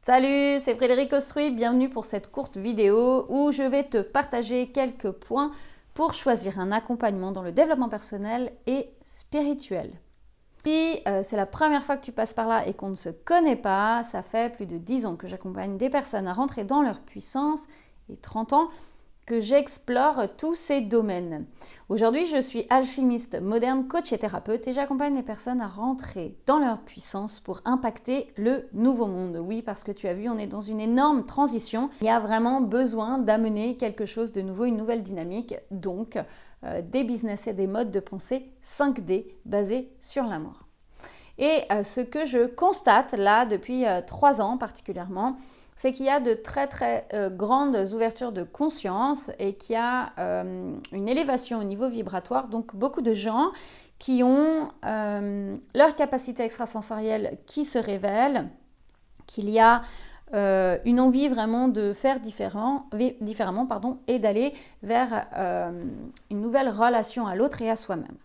Salut, c'est Frédéric Ostruy, bienvenue pour cette courte vidéo où je vais te partager quelques points pour choisir un accompagnement dans le développement personnel et spirituel. Si c'est la première fois que tu passes par là et qu'on ne se connaît pas, ça fait plus de 10 ans que j'accompagne des personnes à rentrer dans leur puissance et 30 ans que j'explore tous ces domaines. Aujourd'hui, je suis alchimiste moderne, coach et thérapeute et j'accompagne les personnes à rentrer dans leur puissance pour impacter le nouveau monde. Oui, parce que tu as vu, on est dans une énorme transition. Il y a vraiment besoin d'amener quelque chose de nouveau, une nouvelle dynamique, donc des business et des modes de pensée 5D basés sur l'amour. Et ce que je constate là depuis 3 ans particulièrement, c'est qu'il y a de très grandes ouvertures de conscience et qu'il y a une élévation au niveau vibratoire. Donc beaucoup de gens qui ont leur capacité extrasensorielle qui se révèle, qu'il y a une envie vraiment de faire différemment et d'aller vers une nouvelle relation à l'autre et à soi-même.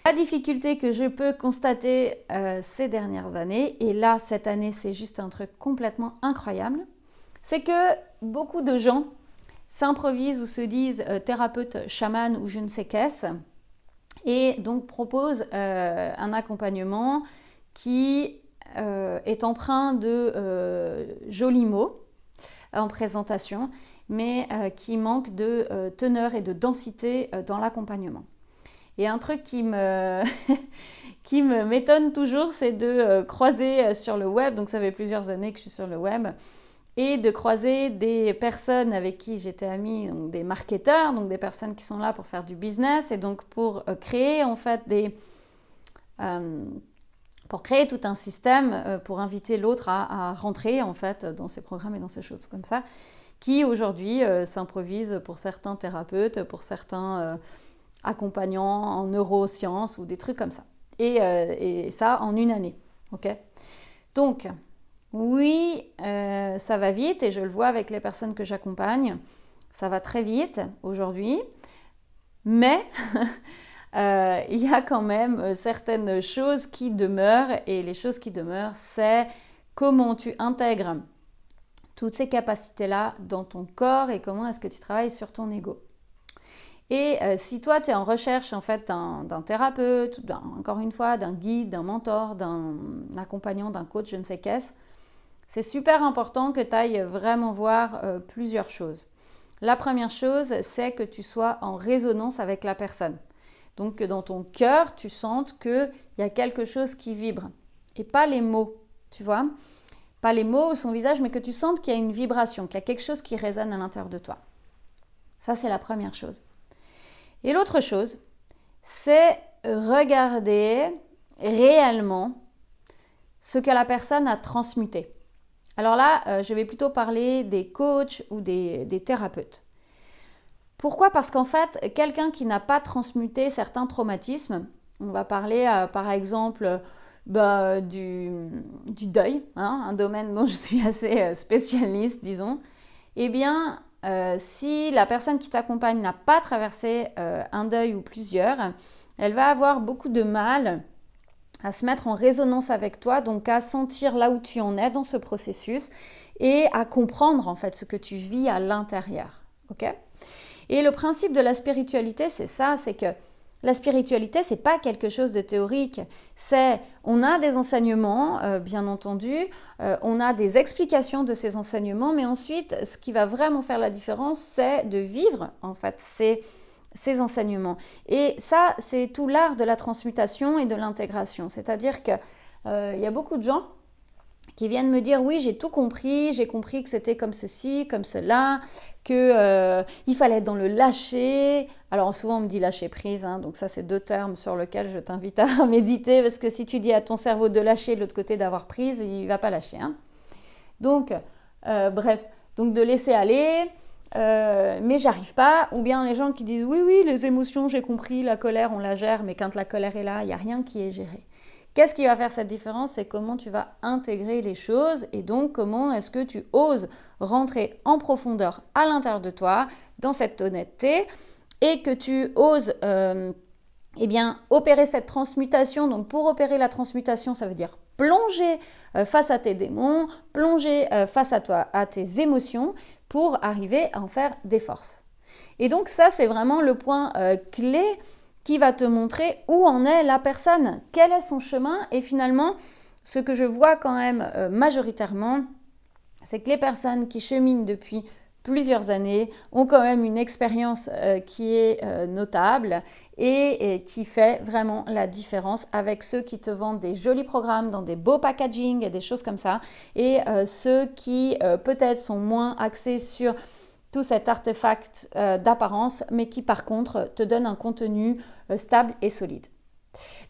La difficulté que je peux constater ces dernières années, et là cette année c'est juste un truc complètement incroyable, c'est que beaucoup de gens s'improvisent ou se disent thérapeute, chaman ou je ne sais qu'est-ce, et donc proposent un accompagnement qui est empreint de jolis mots en présentation, mais qui manque de teneur et de densité dans l'accompagnement. Et un truc qui m'étonne toujours, c'est de croiser sur le web, donc ça fait plusieurs années que je suis sur le web, et de croiser des personnes avec qui j'étais amie, donc des marketeurs, donc des personnes qui sont là pour faire du business et donc pour créer en fait pour créer tout un système pour inviter l'autre à rentrer en fait dans ces programmes et dans ces choses comme ça, qui aujourd'hui s'improvisent pour certains thérapeutes, pour certains accompagnants en neurosciences ou des trucs comme ça. Et ça en une année. Okay, donc, oui, ça va vite et je le vois avec les personnes que j'accompagne. Ça va très vite aujourd'hui. Mais il y a quand même certaines choses qui demeurent. Et les choses qui demeurent, c'est comment tu intègres toutes ces capacités-là dans ton corps et comment est-ce que tu travailles sur ton ego. Et si toi, tu es en recherche en fait d'un thérapeute, encore une fois, d'un guide, d'un mentor, d'un accompagnant, d'un coach, je ne sais qu'est-ce, c'est super important que tu ailles vraiment voir plusieurs choses. La première chose, c'est que tu sois en résonance avec la personne. Donc que dans ton cœur, tu sentes qu'il y a quelque chose qui vibre. Et pas les mots, tu vois. Pas les mots ou son visage, mais que tu sentes qu'il y a une vibration, qu'il y a quelque chose qui résonne à l'intérieur de toi. Ça, c'est la première chose. Et l'autre chose, c'est regarder réellement ce que la personne a transmuté. Alors là, je vais plutôt parler des coachs ou des thérapeutes. Pourquoi ? Parce qu'en fait, quelqu'un qui n'a pas transmuté certains traumatismes, on va parler par exemple du deuil, un domaine dont je suis assez spécialiste, disons, eh bien, si la personne qui t'accompagne n'a pas traversé un deuil ou plusieurs, elle va avoir beaucoup de mal à se mettre en résonance avec toi, donc à sentir là où tu en es dans ce processus et à comprendre en fait ce que tu vis à l'intérieur. Okay ? Et le principe de la spiritualité, c'est ça, c'est que la spiritualité, c'est pas quelque chose de théorique. On a des enseignements, bien entendu, on a des explications de ces enseignements, mais ensuite, ce qui va vraiment faire la différence, c'est de vivre, en fait, ces enseignements. Et ça, c'est tout l'art de la transmutation et de l'intégration. C'est-à-dire que il y a beaucoup de gens qui viennent me dire « Oui, j'ai tout compris, j'ai compris que c'était comme ceci, comme cela, qu'il fallait être dans le lâcher. » Alors souvent on me dit lâcher prise, donc ça c'est 2 termes sur lesquels je t'invite à méditer, parce que si tu dis à ton cerveau de lâcher de l'autre côté d'avoir prise, il ne va pas lâcher. Donc, bref, donc de laisser aller, mais j'arrive pas. Ou bien les gens qui disent « Oui, les émotions, j'ai compris, la colère, on la gère, mais quand la colère est là, il n'y a rien qui est géré. » Qu'est-ce qui va faire cette différence ? C'est comment tu vas intégrer les choses et donc comment est-ce que tu oses rentrer en profondeur à l'intérieur de toi, dans cette honnêteté, et que tu oses opérer cette transmutation. Donc pour opérer la transmutation, ça veut dire plonger face à tes démons, plonger face à toi, à tes émotions pour arriver à en faire des forces. Et donc ça, c'est vraiment le point clé qui va te montrer où en est la personne, quel est son chemin. Et finalement, ce que je vois quand même majoritairement, c'est que les personnes qui cheminent depuis plusieurs années ont quand même une expérience qui est notable et qui fait vraiment la différence avec ceux qui te vendent des jolis programmes dans des beaux packaging et des choses comme ça, et ceux qui peut-être sont moins axés sur tout cet artefact d'apparence, mais qui par contre te donnent un contenu stable et solide.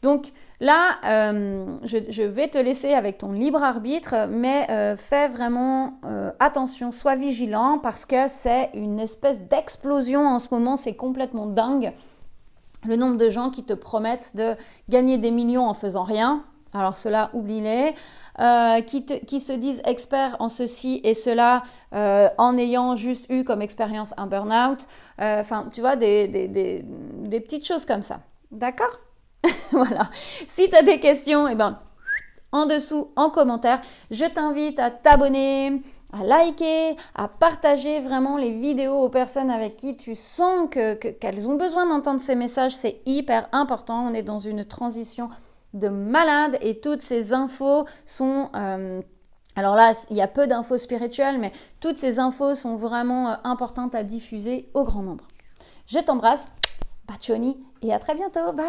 Donc là, je vais te laisser avec ton libre arbitre, mais fais vraiment attention, sois vigilant parce que c'est une espèce d'explosion en ce moment, c'est complètement dingue. Le nombre de gens qui te promettent de gagner des millions en faisant rien, alors cela, oublie-les, qui se disent experts en ceci et cela en ayant juste eu comme expérience un burn-out, enfin tu vois, des petites choses comme ça, d'accord ? Voilà. Si tu as des questions, eh ben, en dessous, en commentaire, je t'invite à t'abonner, à liker, à partager vraiment les vidéos aux personnes avec qui tu sens qu'elles ont besoin d'entendre ces messages. C'est hyper important. On est dans une transition de malade et toutes ces infos sont... alors là, il y a peu d'infos spirituelles, mais toutes ces infos sont vraiment importantes à diffuser au grand nombre. Je t'embrasse, Bacioni, et à très bientôt. Bye.